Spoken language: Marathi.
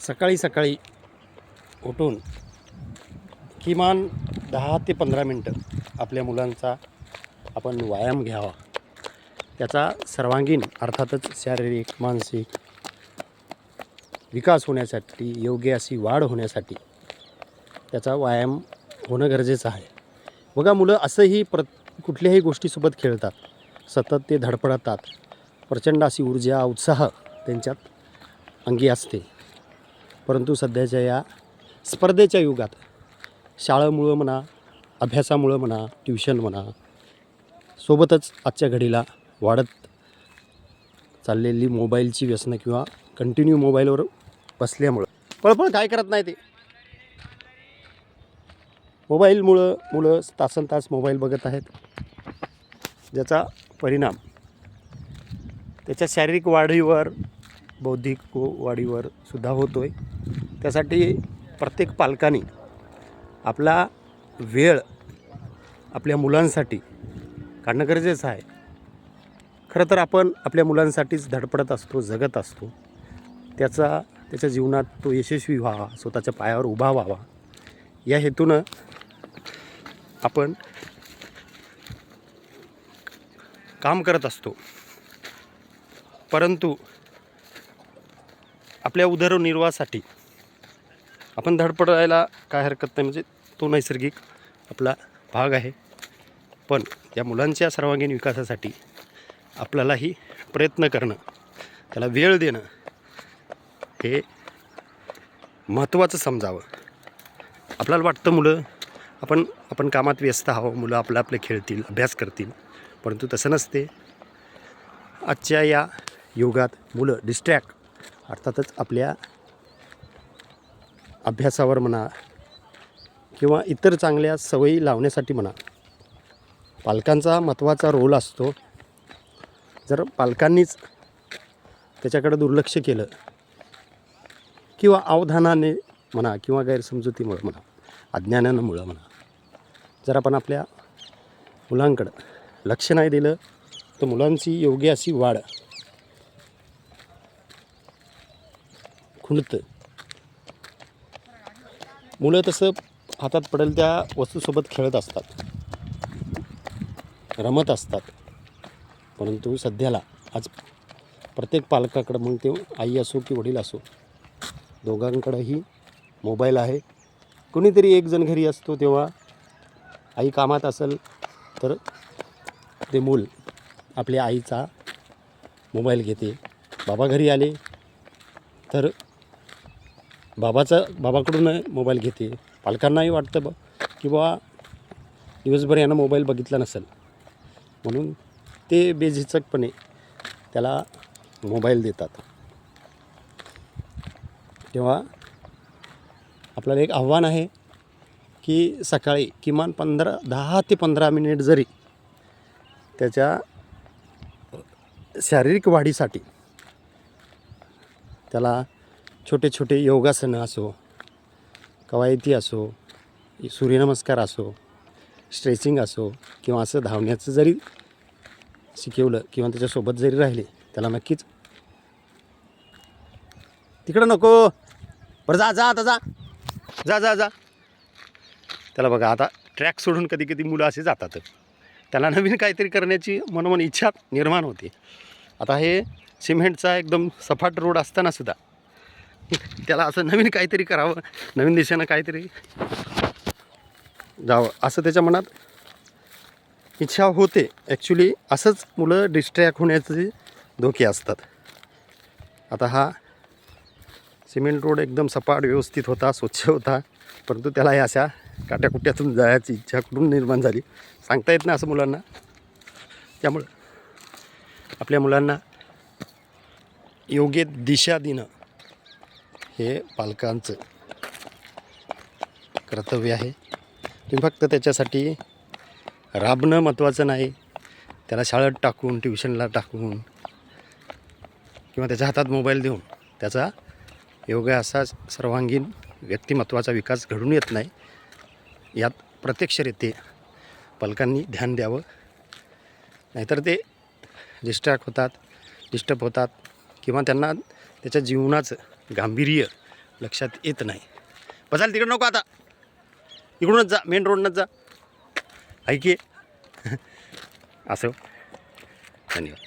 सकाळी सकाळी उठून किमान 10 ते 15 मिनटं आपल्या मुलांचा आपण व्यायाम घ्यावा. त्याचा सर्वांगीण अर्थातच शारीरिक मानसिक विकास होण्यासाठी, योग्य अशी वाढ होण्यासाठी त्याचा व्यायाम होणं गरजेचं आहे. बघा, मुलं असंही कुठल्याही गोष्टीसोबत खेळतात, सतत ते धडपडतात, प्रचंड अशी ऊर्जा उत्साह त्यांच्यात अंगी असते. परंतु सध्याच्या या स्पर्धेच्या युगात शाळेमुळं म्हणा, अभ्यासामुळं म्हणा, ट्युशन म्हणा, सोबतच आजच्या घडीला वाढत चाललेली मोबाईलची व्यसनं किंवा कंटिन्यू मोबाईलवर बसल्यामुळं पळपळ काय करत नाही ते मोबाईलमुळं मुलं तासनतास मोबाईल बघत आहेत, ज्याचा परिणाम त्याच्या शारीरिक वाढीवर, बौद्धिक वाढीवर सुद्धा होतो आहे. त्यासाठी प्रत्येक पालकांनी आपला वेळ आपल्या मुलांसाठी काढणं गरजेचं आहे. खरं तर आपण आपल्या मुलांसाठीच धडपडत असतो, जगत असतो. त्याच्या जीवनात तो यशस्वी व्हावा, स्वतःच्या पायावर उभा व्हावा, या हेतूनं आपण काम करत असतो. परंतु आपल्या उदरनिर्वाहासाठी आपण धडपडायला काय हरकत नाही, म्हणजे तो नैसर्गिक आपला भाग आहे. पण या मुलांच्या सर्वांगीण विकासासाठी आपल्यालाही प्रयत्न करणं, त्याला वेळ देणं हे महत्त्वाचं समजावं. आपल्याला वाटतं मुलं आपण कामात व्यस्त आहोत, मुलं आपले खेळतील, अभ्यास करतील, परंतु तसं नसते. आजच्या या युगात मुलं डिस्ट्रॅक्ट अर्थातच आपल्या अभ्यासावर म्हणा किंवा इतर चांगल्या सवयी लावण्यासाठी म्हणा, पालकांचा महत्त्वाचा रोल असतो. जर पालकांनीच त्याच्याकडे दुर्लक्ष केलं किंवा अवधानाने म्हणा किंवा गैरसमजुतीमुळे म्हणा, अज्ञानामुळं म्हणा, जर आपण आपल्या मुलांकडं लक्ष नाही दिलं तर मुलांची योग्य अशी वाढ खुंटतं. मुलं तसं हातात पडेल त्या वस्तूसोबत खेळत असतात, रमत असतात. परंतु सध्याला आज प्रत्येक पालकाकडं, मग ते आई असो की वडील असो, दोघांकडंही मोबाईल आहे. कोणीतरी एक जण घरी असतो, तेव्हा आई कामात असेल तर ते मूल आपल्या आईचा मोबाईल घेते. बाबा घरी आले तर बाबाकडून मोबाईल घेते. पालकांनाही वाटतं की बाबा दिवसभर यानं मोबाईल बघितला नसेल, म्हणून ते बेझिचकपणे त्याला मोबाईल देतात. तेव्हा आपल्याला एक आव्हान आहे की सकाळी किमान 10 ते 15 मिनिट जरी त्याच्या शारीरिक वाढीसाठी त्याला छोटे छोटे योगासनं असो, कवायती असो, सूर्यनमस्कार असो, स्ट्रेचिंग असो किंवा असं धावण्याचं जरी शिकवलं किंवा त्याच्यासोबत जरी राहिले, त्याला नक्कीच तिकडं नको, बरं जा जा आता जा जा जा जा त्याला बघा, आता ट्रॅक सोडून कधी कधी मुलं असे जातात, त्याला नवीन काहीतरी करण्याची मनोमन इच्छा निर्माण होते. आता हे सिमेंटचा एकदम सपाट रोड असताना सुद्धा त्याला असं नवीन काहीतरी करावं, नवीन दिशेनं काहीतरी जावं असं त्याच्या मनात इच्छा होते. ॲक्च्युली असंच मुलं डिस्ट्रॅक्ट होण्याचे धोके असतात. आता हा सिमेंट रोड एकदम सपाट व्यवस्थित होता, स्वच्छ होता, परंतु त्याला या अशा काट्याकुट्यातून जायची इच्छा कुठून निर्माण झाली सांगता येत नाही असं मुलांना. त्यामुळं आपल्या मुलांना योग्य दिशा देणं हे पालकांचं कर्तव्य आहे. तुम्ही फक्त त्याच्यासाठी राबणं महत्त्वाचं नाही, त्याला शाळेत टाकून, ट्युशनला टाकून किंवा त्याच्या हातात मोबाईल देऊन त्याचा योग्य असा सर्वांगीण व्यक्तिमत्वाचा विकास घडून येत नाही. यात प्रत्यक्षरित्या पालकांनी ध्यान द्यावं, नाहीतर ते डिस्ट्रॅक्ट होतात, डिस्टर्ब होतात किंवा त्यांना त्याच्या जीवनाचं गांभीर्य लक्षात येत नाही. बसाल तिकडं नको आता, इकडूनच जा, मेन रोडनंच जा. ऐकी असं. धन्यवाद.